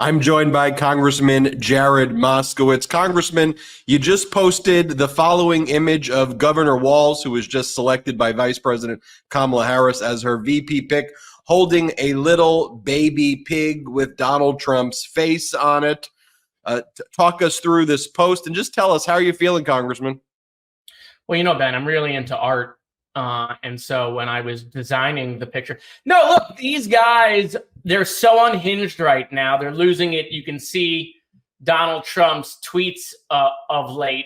I'm joined by Congressman Jared Moskowitz. Congressman, you just posted the following image of Governor Walz, who was just selected by Vice President Kamala Harris as her VP pick, holding a little baby pig with Donald Trump's face on it. Talk us through this post and just tell us, how are you feeling, Congressman? Well, Ben, I'm really into art. And so when I was designing the picture, no, look, these guys, they're so unhinged right now. They're losing it. You can see Donald Trump's tweets of late.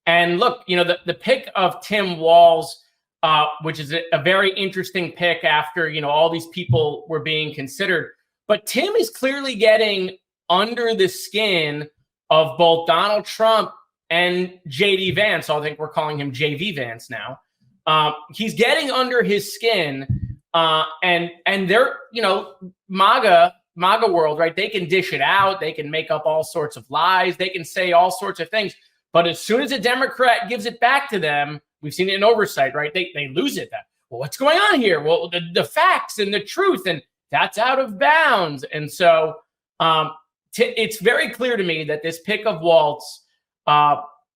And look, the pick of Tim Walz, which is a very interesting pick after, all these people were being considered. But Tim is clearly getting under the skin of both Donald Trump and J.D. Vance. I think we're calling him J.V. Vance now. He's getting under his skin, and they're, MAGA world, right? They can dish it out. They can make up all sorts of lies. They can say all sorts of things. But as soon as a Democrat gives it back to them, we've seen it in oversight, right? They lose it. Well, what's going on here? Well, the facts and the truth, and that's out of bounds. And so it's very clear to me that this pick of Walz,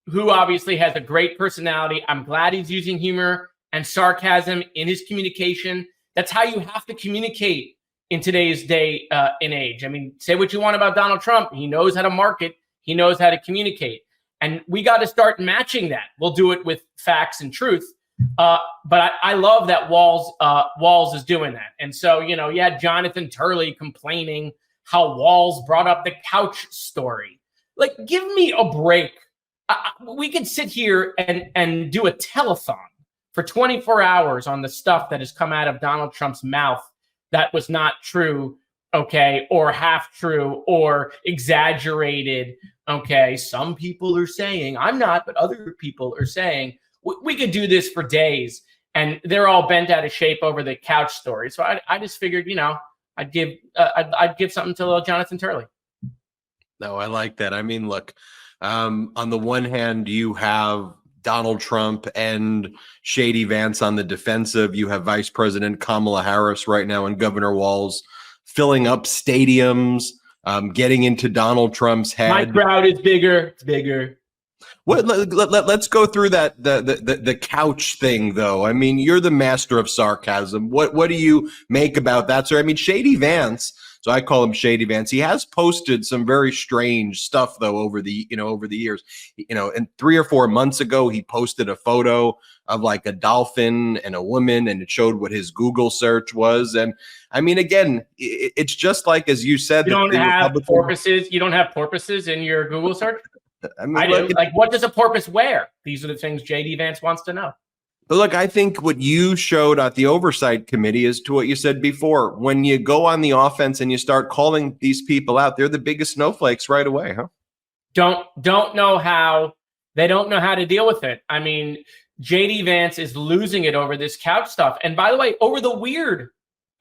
who obviously has a great personality. I'm glad he's using humor and sarcasm in his communication. That's how you have to communicate in today's day and age. I mean, say what you want about Donald Trump. He knows how to market. He knows how to communicate. And we got to start matching that. We'll do it with facts and truth. But I love that Walz is doing that. And so, you had Jonathan Turley complaining how Walz brought up the couch story. Like, give me a break. We could sit here and do a telethon for 24 hours on the stuff that has come out of Donald Trump's mouth that was not true, okay, or half true, or exaggerated, okay. Some people are saying, I'm not, but other people are saying. We could do this for days, and they're all bent out of shape over the couch story. So I just figured, I'd give something to Jonathan Turley. No, I like that. I mean, look, on the one hand, you have Donald Trump and Shady Vance on the defensive. You have Vice President Kamala Harris right now and Governor Walz filling up stadiums, getting into Donald Trump's head. My crowd is bigger. It's bigger. Let's go through that the couch thing, though. I mean, you're the master of sarcasm. What do you make about that, sir? I mean, Shady Vance. So I call him Shady Vance. He has posted some very strange stuff, though, over the years. And 3 or 4 months ago, he posted a photo of like a dolphin and a woman, and it showed what his Google search was. And I mean, again, it's just like, as you said, you don't have porpoises. You don't have porpoises in your Google search. I mean, I do. Like, what does a porpoise wear? These are the things J.D. Vance wants to know. But look, I think what you showed at the Oversight Committee is to what you said before. When you go on the offense and you start calling these people out, they're the biggest snowflakes right away, huh? Don't know how. They don't know how to deal with it. I mean, J.D. Vance is losing it over this couch stuff. And by the way, over the weird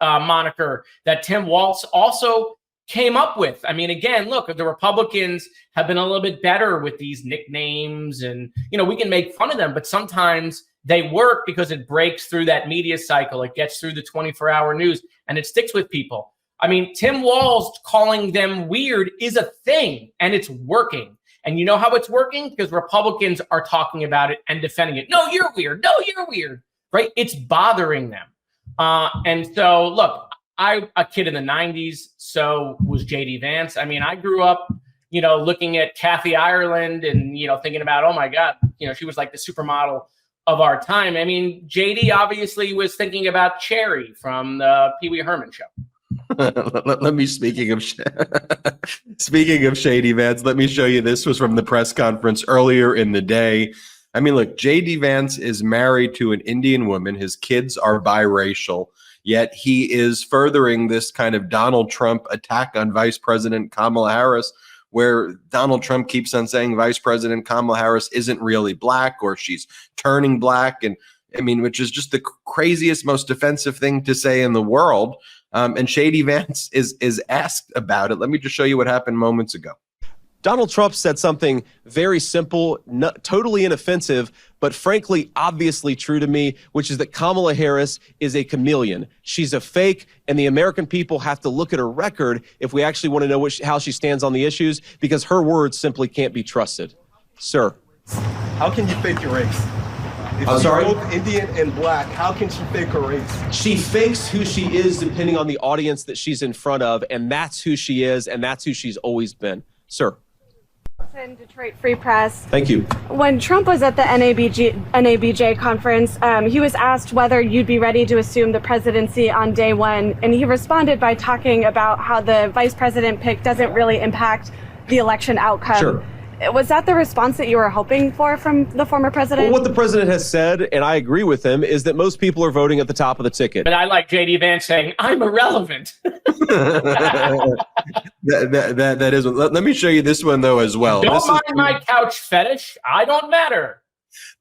moniker that Tim Walz also came up with. I mean, again, look, the Republicans have been a little bit better with these nicknames, and, we can make fun of them, but sometimes they work because it breaks through that media cycle. It gets through the 24-hour news, and it sticks with people. I mean, Tim Walz calling them weird is a thing, and it's working. And you know how it's working? Because Republicans are talking about it and defending it. No, you're weird. No, you're weird. Right? It's bothering them. And so, look, I'm a kid in the 90s, so was J.D. Vance. I mean, I grew up, looking at Kathy Ireland and, thinking about, oh, my God, she was like the supermodel of our time. I mean, J.D. obviously was thinking about Cherry from the Pee Wee Herman show. Let me, speaking of Shady Vance, let me show you. This was from the press conference earlier in the day. I mean, look, J.D. Vance is married to an Indian woman. His kids are biracial. Yet he is furthering this kind of Donald Trump attack on Vice President Kamala Harris, where Donald Trump keeps on saying Vice President Kamala Harris isn't really black, or she's turning black. And I mean, which is just the craziest, most offensive thing to say in the world. And Shady Vance is asked about it. Let me just show you what happened moments ago. Donald Trump said something very simple, totally inoffensive, but frankly, obviously true to me, which is that Kamala Harris is a chameleon. She's a fake, and the American people have to look at her record if we actually want to know how she stands on the issues, because her words simply can't be trusted. Sir. How can you fake your race? If I'm she's sorry? both Indian and black, how can she fake her race? She fakes who she is depending on the audience that she's in front of, and that's who she is, and that's who she's always been. Sir. In Detroit Free Press. Thank you. When Trump was at the NABJ conference, he was asked whether you'd be ready to assume the presidency on day one, and he responded by talking about how the vice president pick doesn't really impact the election outcome. Sure. Was that the response that you were hoping for from the former president? Well, what the president has said, and I agree with him, is that most people are voting at the top of the ticket. But I like J.D. Vance saying, I'm irrelevant. that is. Let me show you this one, though, as well. Don't mind my couch fetish. I don't matter.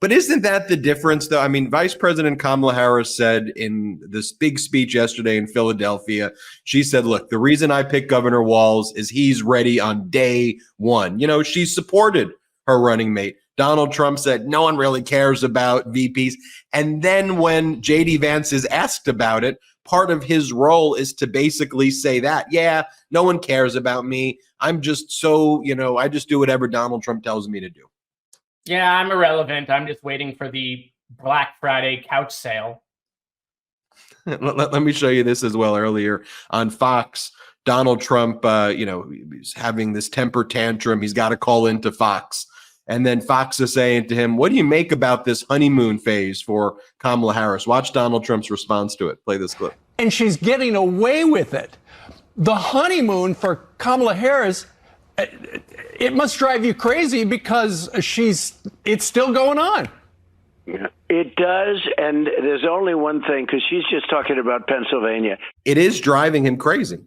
But isn't that the difference, though? I mean, Vice President Kamala Harris said in this big speech yesterday in Philadelphia, she said, look, the reason I picked Governor Walz is he's ready on day one. You know, she supported her running mate. Donald Trump said no one really cares about VPs. And then when J.D. Vance is asked about it, part of his role is to basically say that, yeah, no one cares about me. I'm just so, I just do whatever Donald Trump tells me to do. Yeah, I'm irrelevant. I'm just waiting for the Black Friday couch sale. Let me show you this as well. Earlier on Fox, Donald Trump, he's having this temper tantrum. He's got to call into Fox. And then Fox is saying to him, what do you make about this honeymoon phase for Kamala Harris? Watch Donald Trump's response to it. Play this clip. And she's getting away with it. The honeymoon for Kamala Harris, it must drive you crazy because it's still going on. It does, and there's only one thing, because she's just talking about Pennsylvania. It is driving him crazy.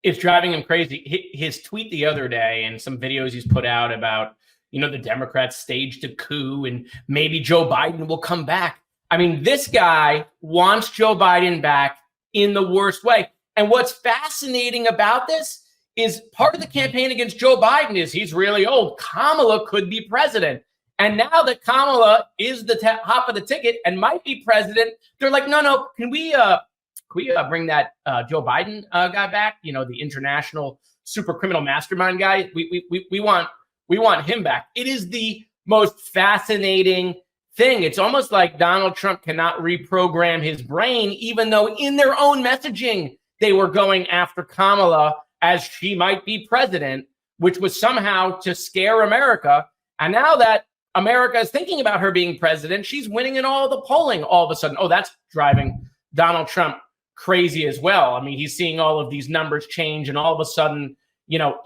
It's driving him crazy. His tweet the other day and some videos he's put out about, the Democrats staged a coup and maybe Joe Biden will come back. I mean, this guy wants Joe Biden back in the worst way. And what's fascinating about this is part of the campaign against Joe Biden is he's really old. Kamala could be president. And now that Kamala is the top of the ticket and might be president, they're like, no, can we bring that Joe Biden guy back? The international super criminal mastermind guy. We want him back. It is the most fascinating thing. It's almost like Donald Trump cannot reprogram his brain, even though in their own messaging, they were going after Kamala as she might be president, which was somehow to scare America. And now that America is thinking about her being president, she's winning in all the polling all of a sudden. Oh, that's driving Donald Trump crazy as well. I mean, he's seeing all of these numbers change and all of a sudden,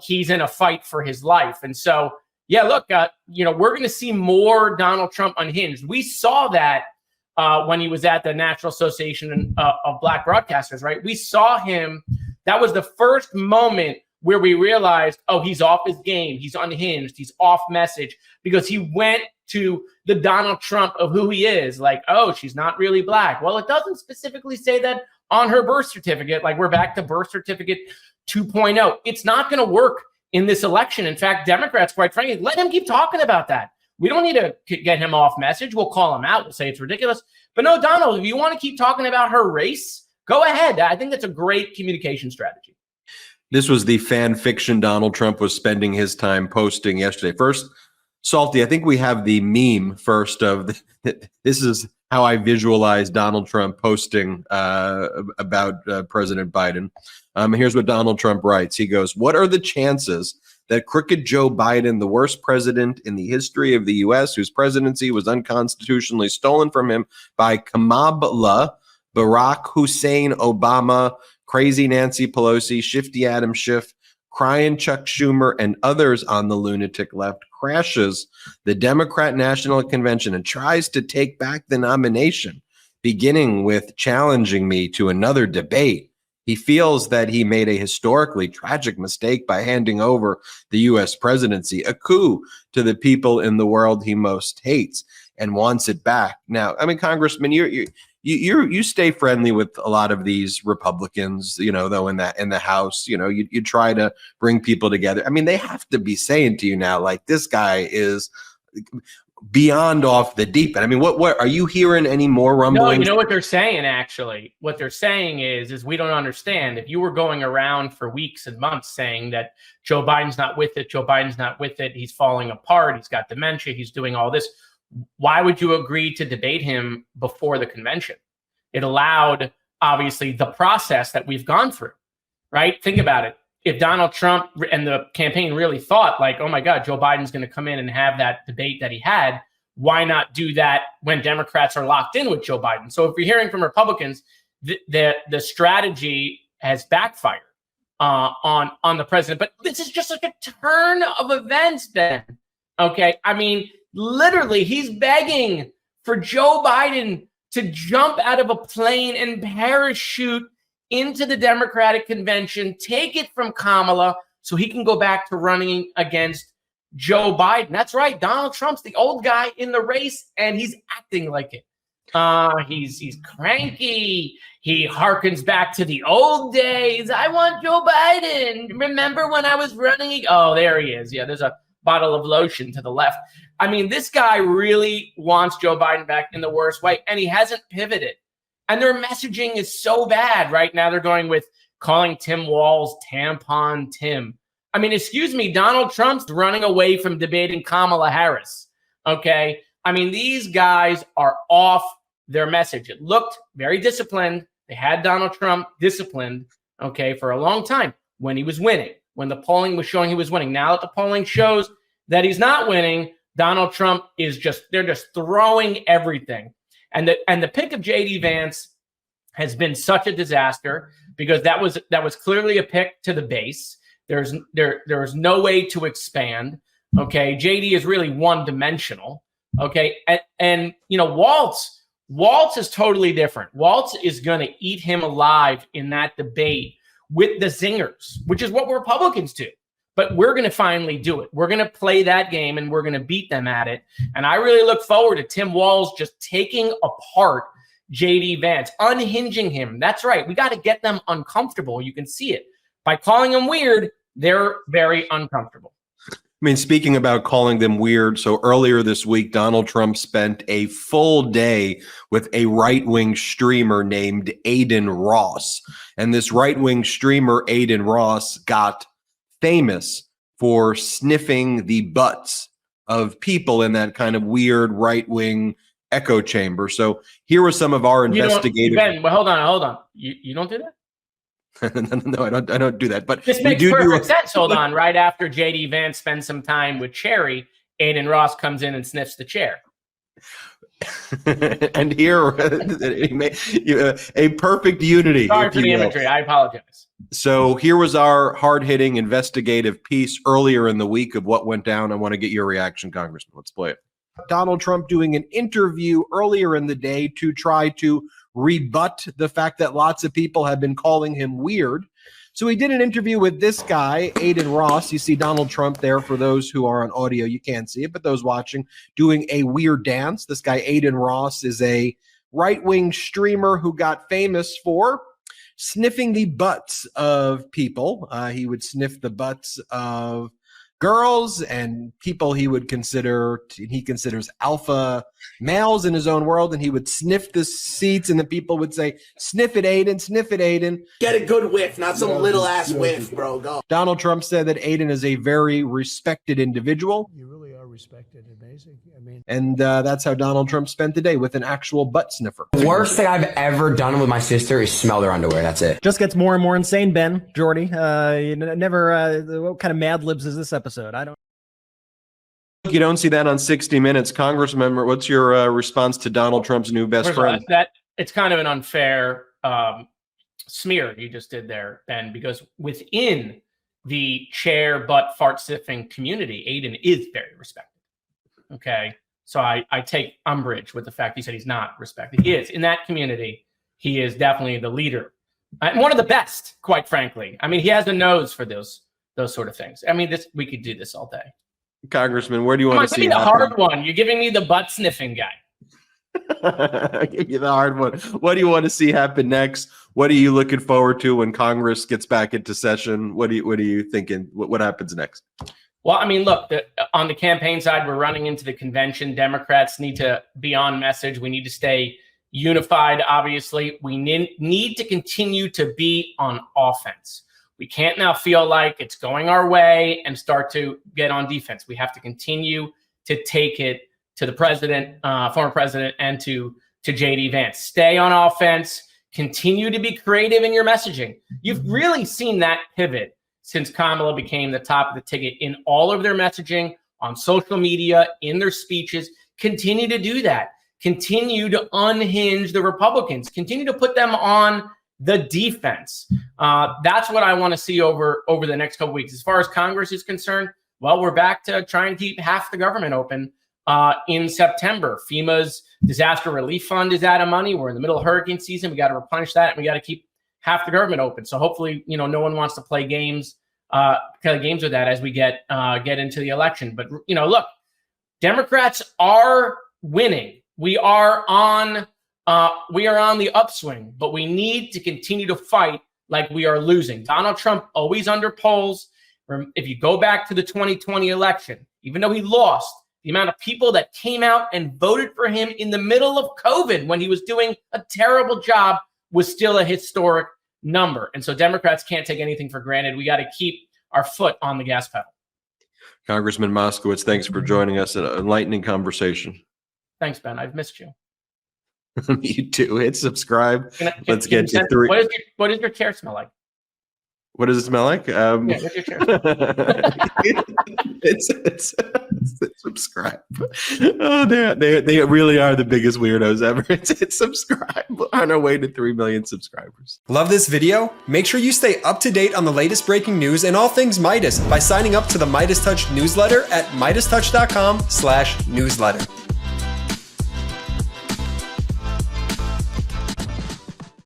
he's in a fight for his life. And so, yeah, look, we're going to see more Donald Trump unhinged. We saw that when he was at the National Association of Black Broadcasters, right? We saw him. That was the first moment where we realized, oh, he's off his game. He's unhinged. He's off message because he went to the Donald Trump of who he is. Like, oh, she's not really black. Well, it doesn't specifically say that on her birth certificate. Like, we're back to birth certificate 2.0. It's not going to work in this election. In fact, Democrats, quite frankly, let him keep talking about that. We don't need to get him off message. We'll call him out. We'll say it's ridiculous. But no, Donald, if you want to keep talking about her race, go ahead. I think that's a great communication strategy. This was the fan fiction Donald Trump was spending his time posting yesterday. First, Salty, I think we have the meme first of this is how I visualize Donald Trump posting about President Biden. Here's what Donald Trump writes. He goes, what are the chances that crooked Joe Biden, the worst president in the history of the U.S., whose presidency was unconstitutionally stolen from him by KAMALA, Barack Hussein Obama, crazy Nancy Pelosi, shifty Adam Schiff, crying Chuck Schumer, and others on the lunatic left, crashes the Democrat National Convention and tries to take back the nomination, beginning with challenging me to another debate. He feels that he made a historically tragic mistake by handing over the U.S. presidency, a coup to the people in the world he most hates, and wants it back. Now, I mean, Congressman, you stay friendly with a lot of these Republicans, though in the House, you try to bring people together. I mean, they have to be saying to you now, like, this guy is beyond off the deep end. I mean, what are you hearing any more rumblings? No, you know what they're saying, actually? What they're saying is we don't understand. If you were going around for weeks and months saying that Joe Biden's not with it, Joe Biden's not with it, he's falling apart, he's got dementia, he's doing all this, why would you agree to debate him before the convention? It allowed, obviously, the process that we've gone through, right? Think about it. If Donald Trump and the campaign really thought like, oh my God, Joe Biden's going to come in and have that debate that he had, why not do that when Democrats are locked in with Joe Biden? So if you're hearing from Republicans, the strategy has backfired on the president. But this is just like a turn of events, Ben. Okay, I mean, literally, he's begging for Joe Biden to jump out of a plane and parachute into the Democratic convention, take it from Kamala so he can go back to running against Joe Biden. That's right. Donald Trump's the old guy in the race, and he's acting like it. He's cranky. He harkens back to the old days. I want Joe Biden. Remember when I was running? Oh, there he is. Yeah, there's a bottle of lotion to the left. I mean, this guy really wants Joe Biden back in the worst way, and he hasn't pivoted. And their messaging is so bad right now. They're going with calling Tim Walz Tampon Tim. I mean, excuse me, Donald Trump's running away from debating Kamala Harris. Okay. I mean, these guys are off their message. It looked very disciplined. They had Donald Trump disciplined, okay, for a long time when he was winning, when the polling was showing he was winning. Now that the polling shows that he's not winning, Donald Trump is they're just throwing everything. And the pick of J.D. Vance has been such a disaster because that was clearly a pick to the base. There's no way to expand. Okay, J.D. is really one-dimensional. Okay, and Walz is totally different. Walz is going to eat him alive in that debate with the zingers, which is what Republicans do. But we're going to finally do it. We're going to play that game, and we're going to beat them at it. And I really look forward to Tim Walz just taking apart J.D. Vance, unhinging him. That's right. We got to get them uncomfortable. You can see it. By calling them weird, they're very uncomfortable. I mean, speaking about calling them weird, so earlier this week, Donald Trump spent a full day with a right-wing streamer named Aiden Ross. And this right-wing streamer, Aiden Ross, got famous for sniffing the butts of people in that kind of weird right-wing echo chamber. So here were some of our investigative. Ben, well, hold on. You don't do that? No, I don't do that. But this makes perfect sense. Hold on. Right after J.D. Vance spends some time with Cherry, Aiden Ross comes in and sniffs the chair. And here, a perfect unity. Sorry for the imagery. I apologize. So here was our hard-hitting investigative piece earlier in the week of what went down. I want to get your reaction, Congressman. Let's play it. Donald Trump doing an interview earlier in the day to try to rebut the fact that lots of people have been calling him weird. So he did an interview with this guy, Aiden Ross. You see Donald Trump there. For those who are on audio, you can't see it, but those watching, doing a weird dance. This guy, Aiden Ross, is a right-wing streamer who got famous for sniffing the butts of people. He would sniff the butts of girls and people he considers alpha males in his own world, and he would sniff the seats, and the people would say, "Sniff it, Aiden, sniff it, Aiden." Get a good whiff, not some little ass whiff, bro. Go. Donald Trump said that Aiden is a very respected individual. You really are respected, amazing. I mean, and that's how Donald Trump spent the day, with an actual butt sniffer. The worst thing I've ever done with my sister is smell their underwear. That's it. Just gets more and more insane, Ben, Jordy. What kind of Mad Libs is this episode? I don't. You don't see that on 60 Minutes. Congressman, what's your response to Donald Trump's new best friend? That it's kind of an unfair smear you just did there, Ben, because within the chair butt fart sniffing community, Aiden is very respected. Okay, so I take umbrage with the fact he said he's not respected. He is in that community. He is definitely the leader and one of the best, quite frankly. I mean, he has a nose for those sort of things. I mean, we could do this all day. Congressman, where do you want to see the hard one? You're giving me the butt sniffing guy. I give you the hard one. What do you want to see happen next? What are you looking forward to when Congress gets back into session? What are you thinking? What happens next? Well, I mean, look, on the campaign side, we're running into the convention. Democrats need to be on message. We need to stay unified, obviously. We need to continue to be on offense. We can't now feel like it's going our way and start to get on defense. We have to continue to take it to the president, former president, and to JD Vance. Stay on offense. Continue to be creative in your messaging. You've really seen that pivot since Kamala became the top of the ticket in all of their messaging, on social media, in their speeches. Continue to do that. Continue to unhinge the Republicans. Continue to put them on the defense. That's what I want to see over the next couple weeks. As far as Congress is concerned, well, we're back to trying to keep half the government open in September. FEMA's disaster relief fund is out of money. We're in the middle of hurricane season. We got to replenish that, and we got to keep half the government open. So hopefully, no one wants to play games with that as we get into the election. But look, Democrats are winning. We are on the upswing, but we need to continue to fight like we are losing. Donald Trump always under polls. If you go back to the 2020 election, even though he lost, the amount of people that came out and voted for him in the middle of COVID when he was doing a terrible job was still a historic number. And so Democrats can't take anything for granted. We got to keep our foot on the gas pedal. Congressman Moskowitz, thanks for joining us. An enlightening conversation. Thanks, Ben. I've missed you. You too. Hit subscribe. Let's get to 3. What does your chair smell like? What does it smell like? What's your chair? It's subscribe. Oh, they really are the biggest weirdos ever. It's subscribe on our way to 3 million subscribers. Love this video? Make sure you stay up to date on the latest breaking news and all things Meidas by signing up to the MeidasTouch newsletter at MeidasTouch.com/newsletter.